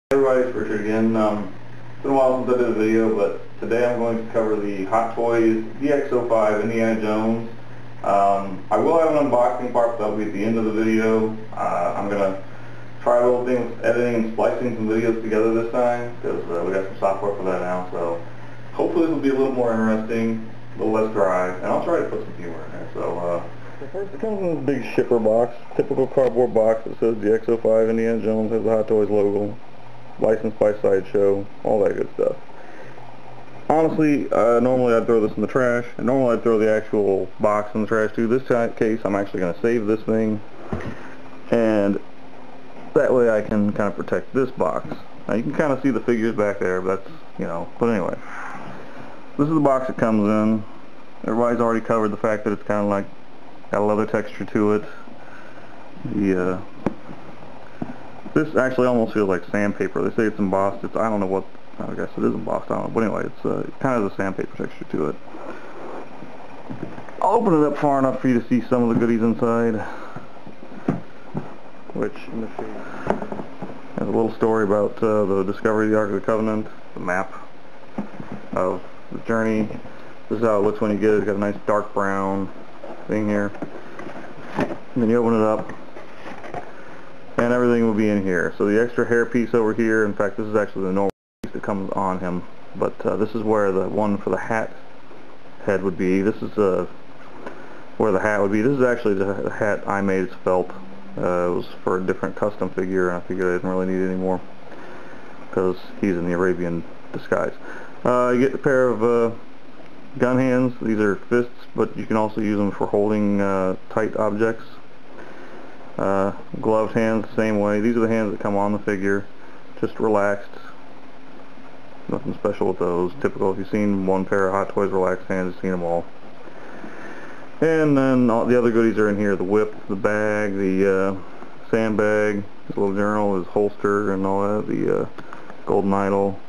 Hey everybody, it's Richard again. It's been a while since I did a video, but today I'm going to cover the HotToys DX05 Indiana Jones. I will have an unboxing part, but that'll be at the end of the video. I'm going to try a little thing with editing and splicing some videos together this time, because we got some software for that now, so hopefully this will be a little more interesting, a little less dry, and I'll try to put some humor in there. So first it comes in this big shipper box, typical cardboard box that says DX05 Indiana Jones, has the HotToys logo. Licensed by Sideshow, all that good stuff. Honestly, normally I'd throw this in the trash, and normally I'd throw the actual box in the trash too. This case, I'm actually going to save this thing, and that way I can kind of protect this box. Now you can kind of see the figures back there, but that's, but anyway. This is the box it comes in. Everybody's already covered the fact that it's kind of like, got a leather texture to it. This actually almost feels like sandpaper. They say it's embossed. I don't know what, I guess it is embossed, I don't know. But anyway, it kind of has a sandpaper texture to it. I'll open it up far enough for you to see some of the goodies inside. Which, in the shade, has a little story about the discovery of the Ark of the Covenant, the map of the journey. This is how it looks when you get it. It's got a nice dark brown thing here. And then you open it up, and everything will be in here. So the extra hair piece over here, in fact this is actually the normal piece that comes on him, but this is where the one for the hat head would be. This is where the hat would be. This is actually the hat I made. It's felt. It was for a different custom figure, and I figured I didn't really need it anymore because he's in the Arabian disguise. You get a pair of gun hands. These are fists, but you can also use them for holding tight objects. Gloved hands, the same way. These are the hands that come on the figure, just relaxed. Nothing special with those. Typical. If you've seen one pair of Hot Toys relaxed hands, you've seen them all. And then all the other goodies are in here: the whip, the bag, the sandbag, his little journal, his holster, and all that. The golden idol,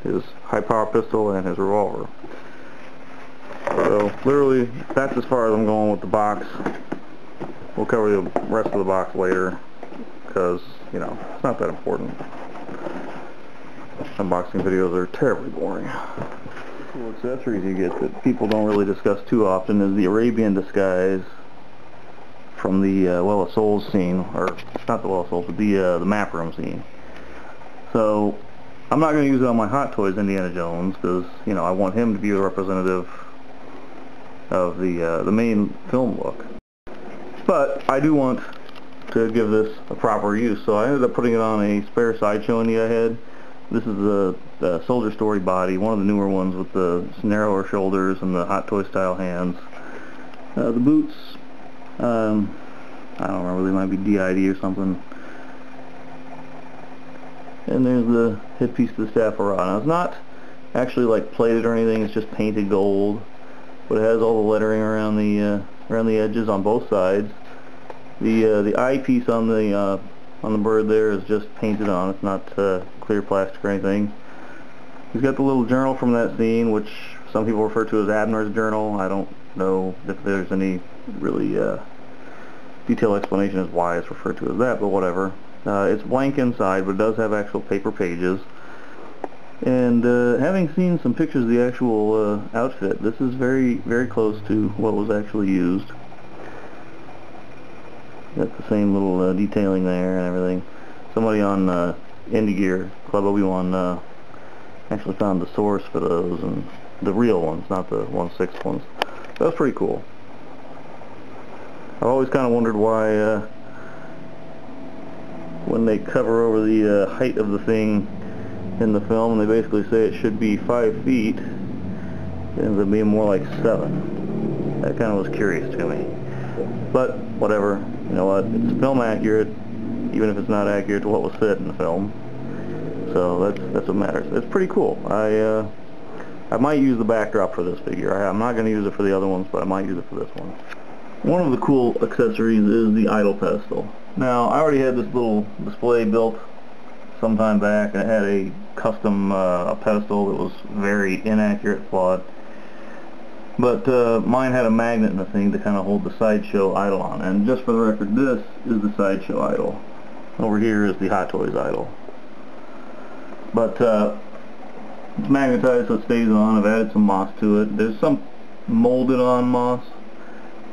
his high-power pistol, and his revolver. So literally, that's as far as I'm going with the box. We'll cover the rest of the box later, because, it's not that important. Unboxing videos are terribly boring. The cool accessories you get that people don't really discuss too often is the Arabian disguise from the Well of Souls scene, or not the Well of Souls, but the map room scene. So, I'm not going to use it on my Hot Toys Indiana Jones, because, I want him to be a representative of the main film look. But I do want to give this a proper use, so I ended up putting it on a spare Sideshow India head. This is the Soldier Story body, one of the newer ones with the narrower shoulders and the Hot Toy style hands. The boots, I don't remember, they might be DID or something. And there's the headpiece of the staff of Ra. Now it's not actually like plated or anything, it's just painted gold, but it has all the lettering around the edges on both sides. The eyepiece on the bird there is just painted on. It's not clear plastic or anything. He's got the little journal from that scene, which some people refer to as Abner's journal. I don't know if there's any really detailed explanation as why it's referred to as that, but whatever. It's blank inside, but it does have actual paper pages. And having seen some pictures of the actual outfit, this is very, very close to what was actually used. Got the same little detailing there and everything. Somebody on Indie Gear, Club Obi-Wan, actually found the source for those, and the real ones, not the 1/6 ones. That was pretty cool. I've always kind of wondered why when they cover over the height of the thing in the film, they basically say it should be 5 feet, it ends up being more like 7. That kind of was curious to me. But whatever, you know what, it's film accurate, even if it's not accurate to what was said in the film. So that's what matters. It's pretty cool. I might use the backdrop for this figure. I'm not going to use it for the other ones, but I might use it for this one. One of the cool accessories is the idol pedestal. Now, I already had this little display built some time back, and it had a custom pedestal that was very inaccurate, flawed. But mine had a magnet in the thing to kind of hold the Sideshow idol on. And just for the record, this is the Sideshow idol. Over here is the Hot Toys idol. But it's magnetized so it stays on. I've added some moss to it. There's some molded on moss,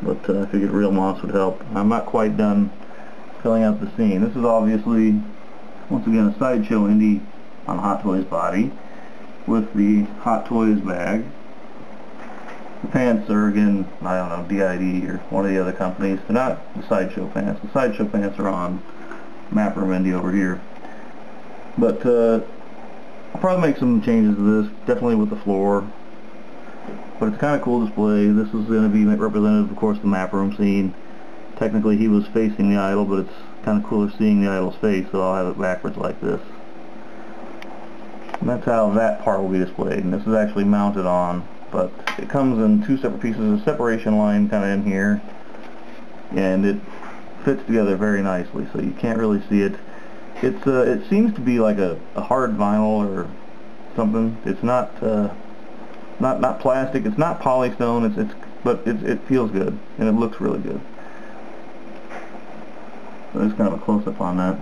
but I figured real moss would help. I'm not quite done filling out the scene. This is obviously, once again, a Sideshow Indy on Hot Toys body with the Hot Toys bag. The pants are, again, I don't know, DID or one of the other companies. They're not the Sideshow pants. The Sideshow pants are on Map Room Indy over here. But I'll probably make some changes to this, definitely with the floor. But it's kind of cool display. This is going to be representative, of course, the Map Room scene. Technically he was facing the idol, but it's kind of cooler seeing the idol's face, so I'll have it backwards like this. And that's how that part will be displayed. And this is actually mounted on, but it comes in two separate pieces, a separation line kind of in here, and it fits together very nicely, so you can't really see it. It seems to be like a hard vinyl or something. It's not plastic. It's not polystone. But it feels good and it looks really good. So there's kind of a close-up on that.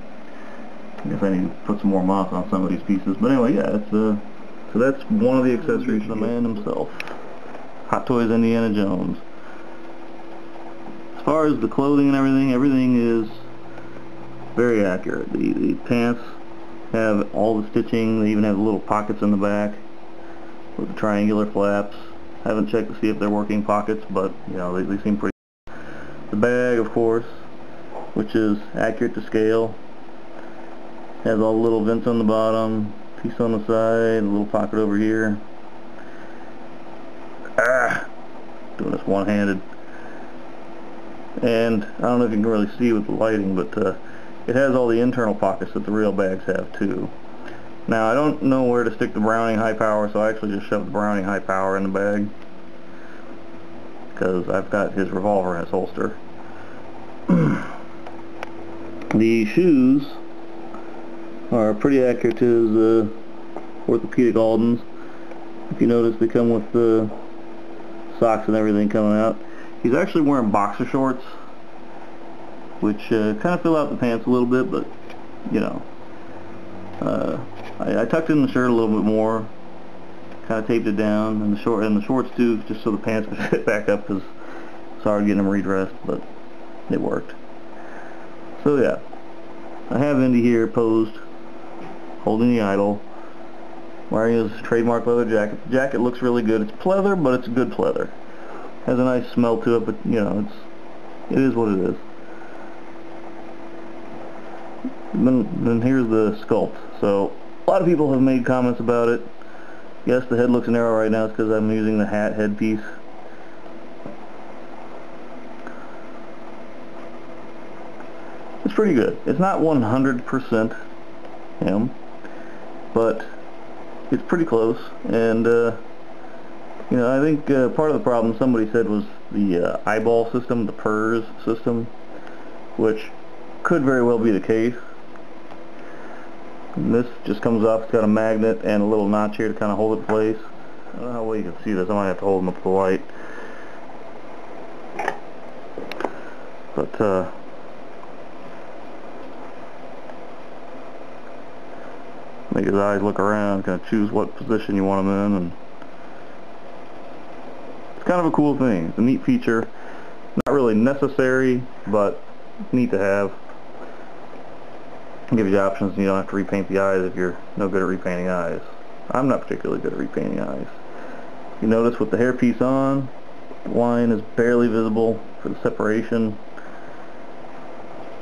I guess I need to put some more moss on some of these pieces. But anyway, yeah, it's so that's one of the accessories for the man himself. Hot Toys Indiana Jones. As far as the clothing and everything is very accurate. The pants have all the stitching. They even have the little pockets in the back with the triangular flaps. I haven't checked to see if they're working pockets, but you know, they seem pretty. The bag, of course, which is accurate to scale, has all the little vents on the bottom, piece on the side, a little pocket over here. Doing this one-handed. And I don't know if you can really see with the lighting, but it has all the internal pockets that the real bags have too. Now I don't know where to stick the Browning high power, so I actually just shoved the Browning high power in the bag because I've got his revolver in his holster. The shoes are pretty accurate to his orthopedic Aldens. If you notice, they come with the socks and everything coming out. He's actually wearing boxer shorts, which kind of fill out the pants a little bit, but you know, I tucked in the shirt a little bit more, kind of taped it down, and the shorts too, just so the pants could fit back up, because it's hard getting them redressed, but it worked. So yeah, I have Indy here posed, holding the idol, wearing his trademark leather jacket. The jacket looks really good. It's pleather, but it's a good pleather. Has a nice smell to it, but you know, it is what it is. Then here's the sculpt. So a lot of people have made comments about it. Yes, the head looks narrow right now. It's because I'm using the headpiece. It's pretty good. It's not 100% him, but it's pretty close. And you know, I think part of the problem somebody said was the eyeball system, the PERS system, which could very well be the case. And this just comes off. It's got a magnet and a little notch here to kind of hold it in place. I don't know how well you can see this. I might have to hold them up to the light. But make his eyes look around, kind of choose what position you want them in, and it's kind of a cool thing. It's a neat feature. Not really necessary, but neat to have. Gives you options, and you don't have to repaint the eyes if you're no good at repainting eyes. I'm not particularly good at repainting eyes. You notice with the hairpiece on, the line is barely visible for the separation.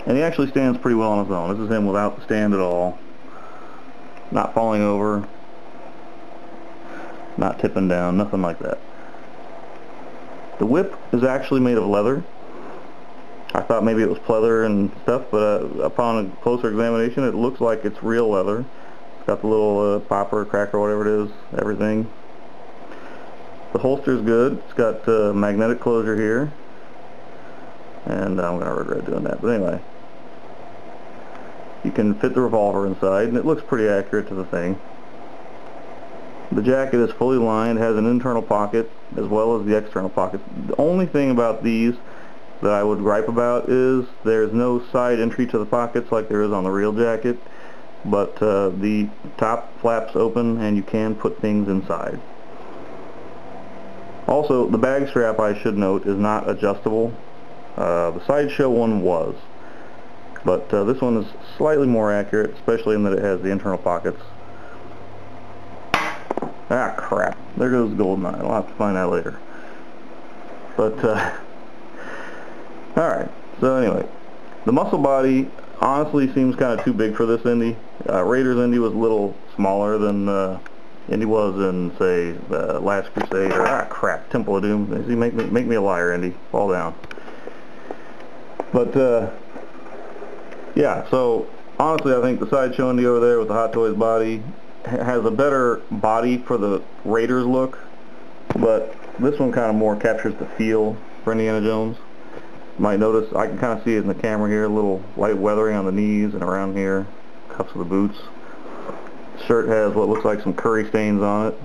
And he actually stands pretty well on his own. This is him without the stand at all. Not falling over. Not tipping down, nothing like that. The whip is actually made of leather. I thought maybe it was pleather and stuff, but upon a closer examination, it looks like it's real leather. It's got the little popper, cracker, whatever it is, everything. The holster's good. It's got magnetic closure here. And I'm going to regret doing that, but anyway. You can fit the revolver inside, and it looks pretty accurate to the thing. The jacket is fully lined, has an internal pocket as well as the external pocket. The only thing about these that I would gripe about is there's no side entry to the pockets like there is on the real jacket. but the top flaps open and you can put things inside. Also, the bag strap, I should note, is not adjustable. The Sideshow one was, but this one is slightly more accurate, especially in that it has the internal pockets. Ah, crap. There goes the golden eye. I'll have to find that later. But, alright. So anyway, the muscle body honestly seems kind of too big for this Indy. Raiders Indy was a little smaller than Indy was in, say, the Last Crusade, or, Temple of Doom. Make me a liar, Indy. Fall down. But, yeah, so, honestly, I think the Sideshow Indy over there with the Hot Toys body has a better body for the Raiders look, but this one kind of more captures the feel for Indiana Jones. You might notice, I can kind of see it in the camera here, a little light weathering on the knees and around here, cuffs of the boots. Shirt has what looks like some curry stains on it.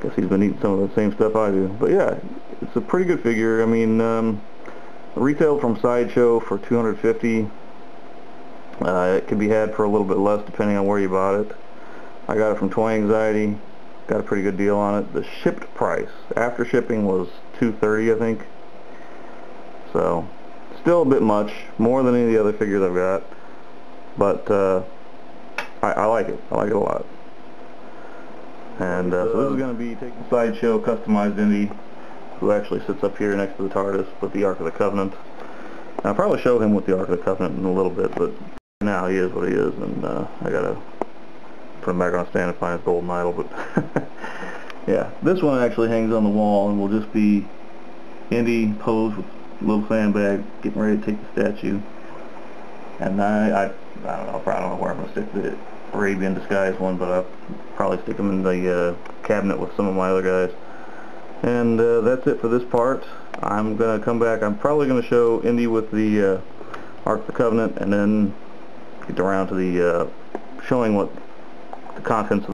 Guess he's been eating some of the same stuff I do. But yeah, it's a pretty good figure. I mean, retailed from Sideshow for $250. It can be had for a little bit less depending on where you bought it. I got it from Toy Anxiety. Got a pretty good deal on it. The shipped price after shipping was $230, I think. So, still a bit much, more than any of the other figures I've got. But I like it. I like it a lot. And so this is going to be taking Sideshow customized Indy, who actually sits up here next to the TARDIS with the Ark of the Covenant. And I'll probably show him with the Ark of the Covenant in a little bit, but now he is what he is, and I gotta put him back on a stand and find his golden idol. But yeah, this one actually hangs on the wall and will just be Indy posed with a little sandbag, getting ready to take the statue. And I don't know, I don't know where I'm gonna stick the Arabian disguise one, but I'll probably stick them in the cabinet with some of my other guys. And that's it for this part. I'm gonna come back. I'm probably gonna show Indy with the Ark of the Covenant, and then get around to the showing what the contents of